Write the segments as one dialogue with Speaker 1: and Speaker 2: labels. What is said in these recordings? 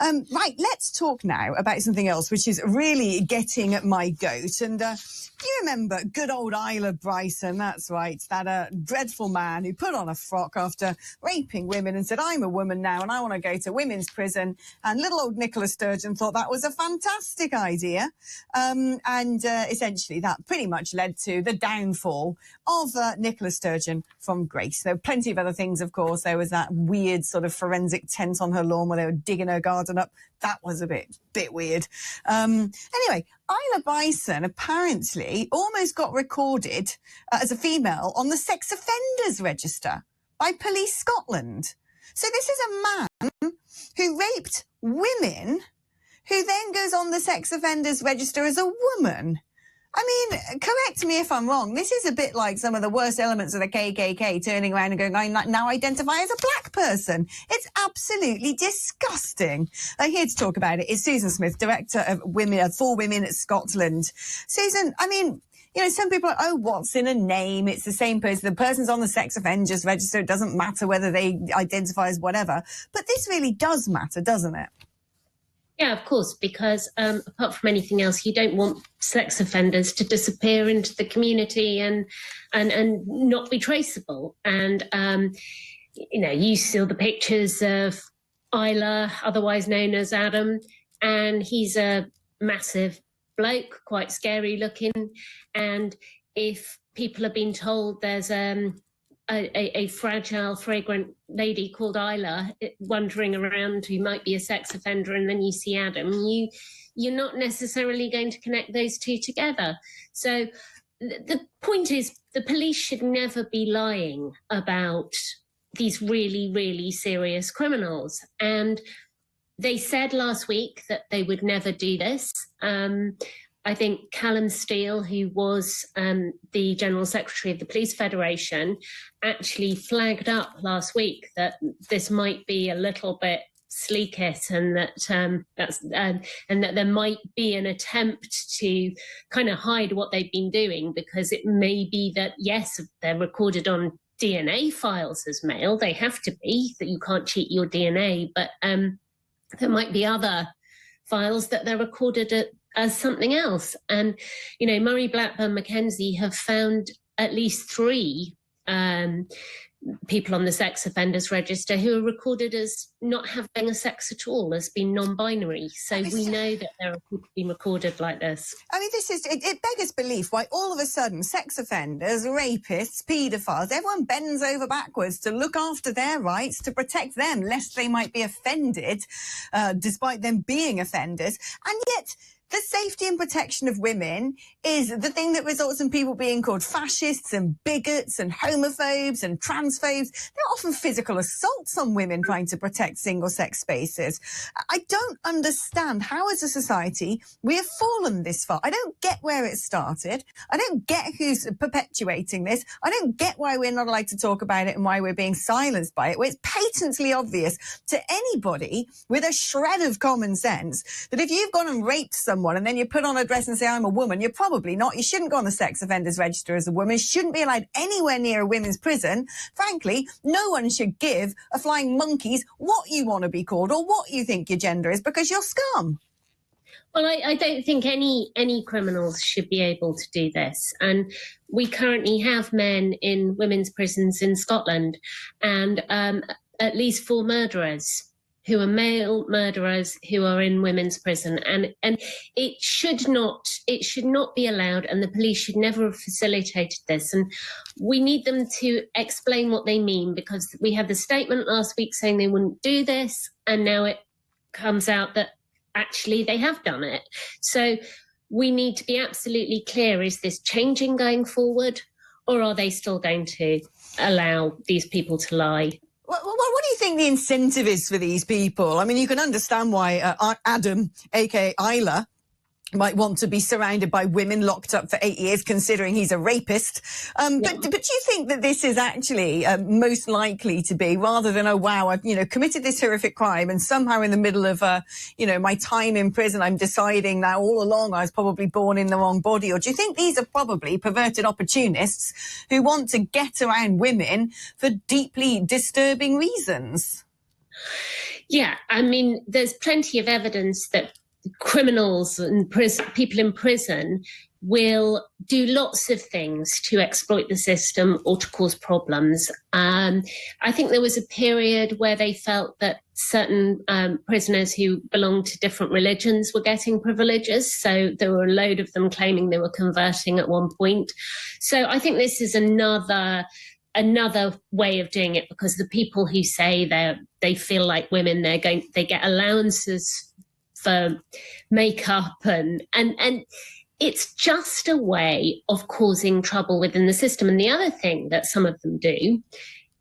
Speaker 1: Right, let's talk now about something else, which is really getting my goat. And do you remember good old Isla Bryson? That's right, that dreadful man who put on a frock after raping women and said, I'm a woman now and I want to go to women's prison. And little old Nicola Sturgeon thought that was a fantastic idea. Essentially, that pretty much led to the downfall of Nicola Sturgeon from Grace. There were plenty of other things, of course. There was that weird sort of forensic tent on her lawn where they were digging her garden up. That was a bit weird. Anyway, Isla Bryson apparently almost got recorded as a female on the sex offenders register by Police Scotland. So this is a man who raped women who then goes on the sex offenders register as a woman. I mean, correct me if I'm wrong. This is a bit like some of the worst elements of the KKK turning around and going, I now identify as a black person. It's absolutely disgusting. Here to talk about it is Susan Smith, Director of For Women at Scotland. Susan, I mean, you know, some people are, oh, what's in a name? It's the same person. The person's on the sex offenders register. It doesn't matter whether they identify as whatever. But this really does matter, doesn't it?
Speaker 2: Yeah, of course, because apart from anything else, you don't want sex offenders to disappear into the community and not be traceable. And, you know, you saw the pictures of Isla, otherwise known as Adam, and he's a massive bloke, quite scary looking. And if people have been told there's a fragile, fragrant lady called Isla wandering around who might be a sex offender, and then you see Adam, you're not necessarily going to connect those two together. So the point is, the police should never be lying about these really, really serious criminals. And they said last week that they would never do this. I think Callum Steele, who was the General Secretary of the Police Federation, actually flagged up last week that this might be a little bit sleek it, and that there might be an attempt to kind of hide what they've been doing, because it may be that, yes, they're recorded on DNA files as male. They have to be, that you can't cheat your DNA, but there might be other files that they're recorded as something else. And, you know, Murray Blackburn Mackenzie have found at least 3 people on the sex offenders register who are recorded as not having a sex at all, as being non-binary. So we know that there are people being recorded like this.
Speaker 1: I mean, it beggars belief why all of a sudden sex offenders, rapists, paedophiles, everyone bends over backwards to look after their rights, to protect them, lest they might be offended, despite them being offenders. And yet the safety and protection of women is the thing that results in people being called fascists and bigots and homophobes and transphobes. There are often physical assaults on women trying to protect single-sex spaces. I don't understand how, as a society, we have fallen this far. I don't get where it started. I don't get who's perpetuating this. I don't get why we're not allowed to talk about it and why we're being silenced by it. Well, it's patently obvious to anybody with a shred of common sense that if you've gone and raped someone and then you put on a dress and say, I'm a woman, you're probably not. You shouldn't go on the sex offenders register as a woman. You shouldn't be allowed anywhere near a women's prison. Frankly, no one should give a flying monkeys what you want to be called or what you think your gender is, because you're scum.
Speaker 2: Well, I don't think any criminals should be able to do this. And we currently have men in women's prisons in Scotland, and at least 4 murderers who are male murderers who are in women's prison. And it should not be allowed, and the police should never have facilitated this. And we need them to explain what they mean, because we had the statement last week saying they wouldn't do this, and now it comes out that actually they have done it. So we need to be absolutely clear, is this changing going forward, or are they still going to allow these people to lie?
Speaker 1: What do you think the incentive is for these people? I mean, you can understand why Adam, a.k.a. Isla, might want to be surrounded by women locked up for 8 years, considering he's a rapist. But do you think that this is actually most likely to be, rather than, oh, wow, I've, committed this horrific crime and somehow in the middle of, my time in prison, I'm deciding now all along I was probably born in the wrong body? Or do you think these are probably perverted opportunists who want to get around women for deeply disturbing reasons?
Speaker 2: Yeah, I mean, there's plenty of evidence that criminals and people in prison will do lots of things to exploit the system or to cause problems. I think there was a period where they felt that certain prisoners who belonged to different religions were getting privileges. So there were a load of them claiming they were converting at one point. So I think this is another way of doing it, because the people who say they feel like women, they get allowances for makeup and it's just a way of causing trouble within the system. And the other thing that some of them do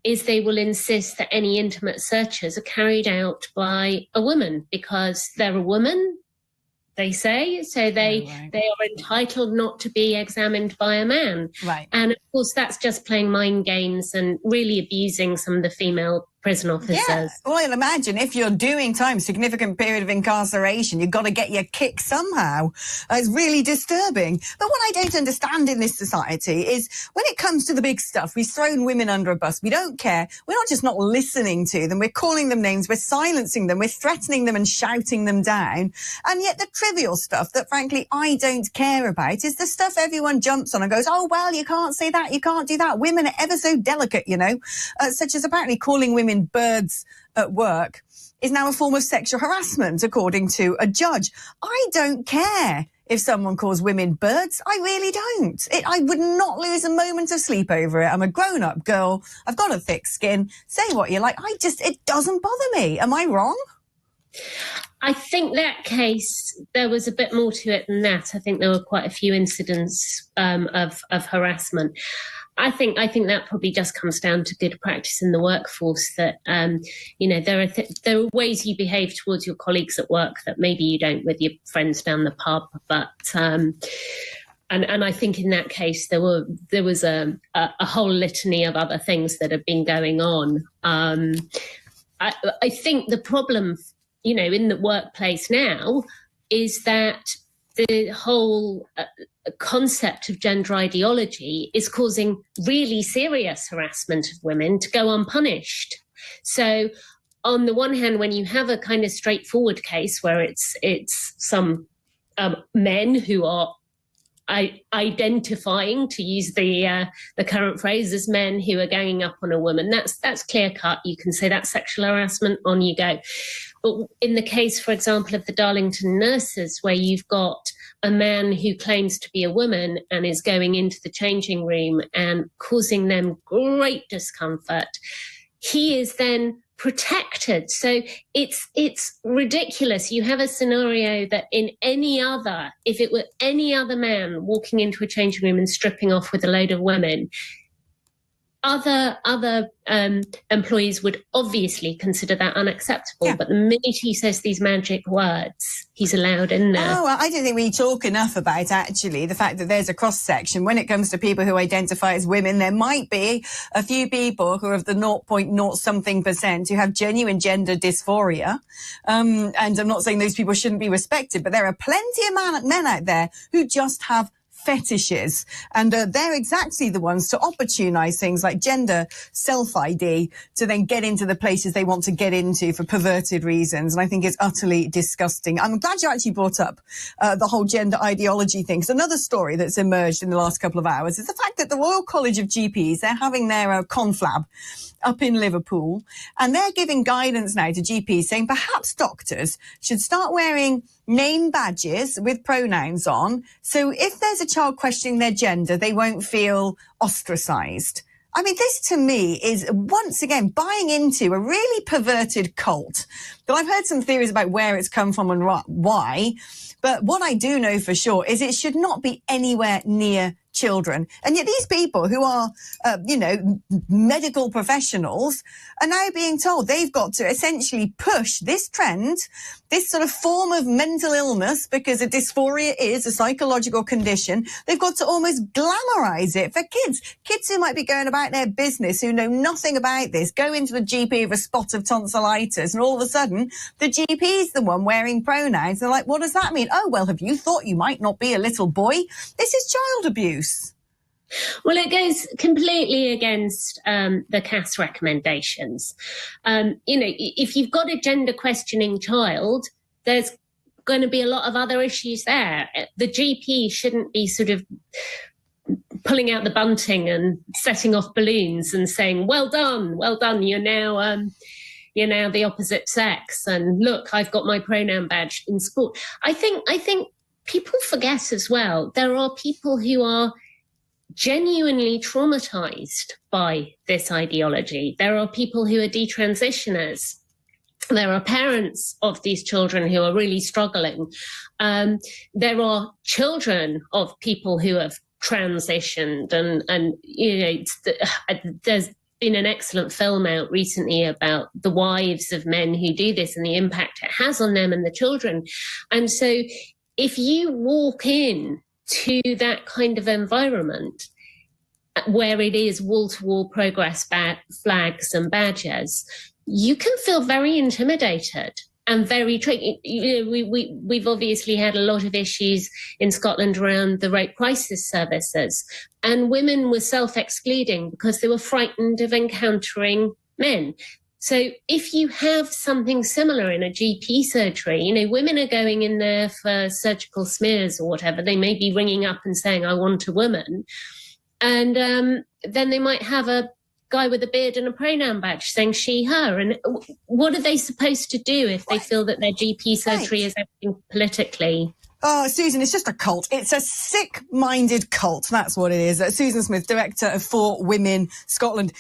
Speaker 2: is they will insist that any intimate searches are carried out by a woman because they're a woman, they say, so they are entitled not to be examined by a man.
Speaker 1: Right.
Speaker 2: And of course, that's just playing mind games and really abusing some of the female prison officers.
Speaker 1: Yeah. Well, I'll imagine if you're doing time, significant period of incarceration, you've got to get your kick somehow. It's really disturbing. But what I don't understand in this society is when it comes to the big stuff, we've thrown women under a bus. We don't care. We're not just not listening to them. We're calling them names. We're silencing them. We're threatening them and shouting them down. And yet the trivial stuff that, frankly, I don't care about is the stuff everyone jumps on and goes, oh, well, you can't say that. You can't do that. Women are ever so delicate, you know, such as apparently calling women birds at work is now a form of sexual harassment, according to a judge. I don't care if someone calls women birds. I really don't. I would not lose a moment of sleep over it. I'm a grown-up girl. I've got a thick skin. Say what you like. It doesn't bother me. Am I wrong?
Speaker 2: I think that case, there was a bit more to it than that. I think there were quite a few incidents of harassment. I think that probably just comes down to good practice in the workforce, that, there are ways you behave towards your colleagues at work that maybe you don't with your friends down the pub. But and I think in that case, there was a whole litany of other things that have been going on. I think the problem, in the workplace now is that the whole concept of gender ideology is causing really serious harassment of women to go unpunished. So on the one hand, when you have a kind of straightforward case where it's some men who are identifying, to use the current phrase, as men who are ganging up on a woman, that's clear cut. You can say that's sexual harassment, on you go. But in the case, for example, of the Darlington nurses, where you've got a man who claims to be a woman and is going into the changing room and causing them great discomfort, he is then protected. So it's ridiculous. You have a scenario that if it were any other man walking into a changing room and stripping off with a load of women, other employees would obviously consider that unacceptable. Yeah. But the minute he says these magic words, he's allowed in there.
Speaker 1: Oh, well, I don't think we talk enough about, actually, the fact that there's a cross-section. When it comes to people who identify as women, there might be a few people who are of the 0.0-something% who have genuine gender dysphoria. And I'm not saying those people shouldn't be respected, but there are plenty of men out there who just have fetishes, and they're exactly the ones to opportunize things like gender self-ID to then get into the places they want to get into for perverted reasons. And I think it's utterly disgusting. I'm glad you actually brought up the whole gender ideology thing, because another story that's emerged in the last couple of hours is the fact that the Royal College of GPs, they're having their conflab up in Liverpool, and they're giving guidance now to GPs saying perhaps doctors should start wearing name badges with pronouns on, so if there's a child questioning their gender, they won't feel ostracized. I mean, this to me is, once again, buying into a really perverted cult. But I've heard some theories about where it's come from and why. But what I do know for sure is it should not be anywhere near children. And yet these people who are, medical professionals are now being told they've got to essentially push this trend, this sort of form of mental illness, because a dysphoria is a psychological condition. They've got to almost glamorize it for kids who might be going about their business, who know nothing about this, go into the GP with a spot of tonsillitis, and all of a sudden the GP is the one wearing pronouns. They're like, what does that mean? Oh, well, have you thought you might not be a little boy? This is child abuse.
Speaker 2: Well, it goes completely against the CAS recommendations. If you've got a gender questioning child, there's going to be a lot of other issues there. The GP shouldn't be sort of pulling out the bunting and setting off balloons and saying, well done, you're now the opposite sex, and look, I've got my pronoun badge in sport. I think people forget as well, there are people who are genuinely traumatized by this ideology. There are people who are detransitioners. There are parents of these children who are really struggling. There are children of people who have transitioned, and there's been an excellent film out recently about the wives of men who do this and the impact it has on them and the children. And so if you walk in to that kind of environment where it is wall-to-wall progress flags and badges, you can feel very intimidated and very tricky. We've obviously had a lot of issues in Scotland around the rape crisis services, and women were self-excluding because they were frightened of encountering men. So if you have something similar in a GP surgery, women are going in there for surgical smears or whatever. They may be ringing up and saying, I want a woman. And then they might have a guy with a beard and a pronoun badge saying she, her. And what are they supposed to do if they feel that their GP surgery is acting politically?
Speaker 1: Oh, Susan, it's just a cult. It's a sick-minded cult. That's what it is. Susan Smith, director of For Women Scotland.